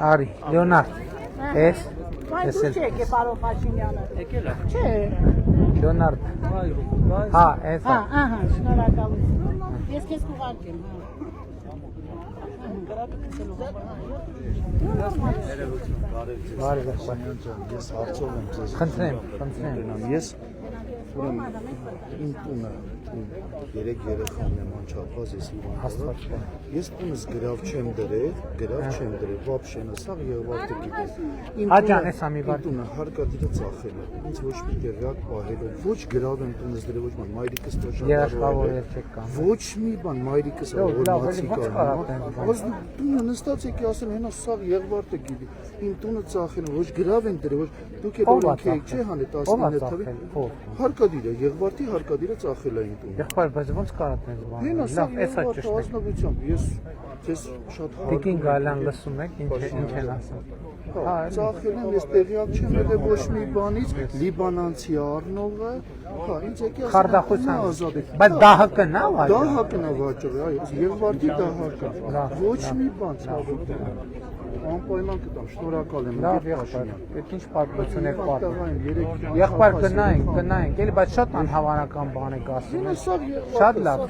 Արի, Լեոնարդ, ես Բայց դու չեք է պարոն Փաշինյանը։ Եկել է։ Չէ։ Լեոնարդ, հա, ես Հա, ահա, շնորհակալություն։ Ես քեզ կուղարկեմ, հա։ բարի Ես հարցով եմ ձեզ խնդրեմ, ես ուրեմն իմ տունը երեք երեխան եմ անչափված ես Աստված ես տունս գրավ չեմ դրել вообще սա Եղվարդը գիտես Աջան, ես ամի բար տունը հարկադիրը ծախել է ինձ ոչ մի տեղյակ պահելով ոչ գրավ եմ տունս դրել ոչ բան մայրիկս երաշխավոր ես չեք կամ ոչ մի բան մայրիկս լավելի ոչ կարապ են բայց տունը նստած եկի ասել հենա սա Եղվարդը գիտի իմ տունը ծախել ոչ գրավ են դրել ոչ դուք եք օրենքեիք չէ հանե 19 թվի հարկադիր է Եղվարդի հարկադիրը ծախել է իմ տունը Եղբայր, բայց ոնց կարատ ես բան լավ, ես այդ ճշտ ազնվությամբ ես ձեզ շատ Տիկին Գալյան լսում եք, ինչ են ասում ծախել եմ, ես տեղյակ չեմ եղել ոչ մի բանից, լիբանանցի առնողը, հա, ինձ եկի Խարդախության, ազատ եք։ բայց դահակն է վաճառ Դահակն է վաճառ, այո, Եղվարդի դահակը։ Ոչ մի բան ցավոք։ Անպայման կտամ, շնորհակալ եմ։ Լավ, եղբայր, այդ ինչ պատմություն եք պատմում։ Եղբայր գնայինք, էլի, բայց շատ անհավանական բան եք ասում։ Շատ լավ,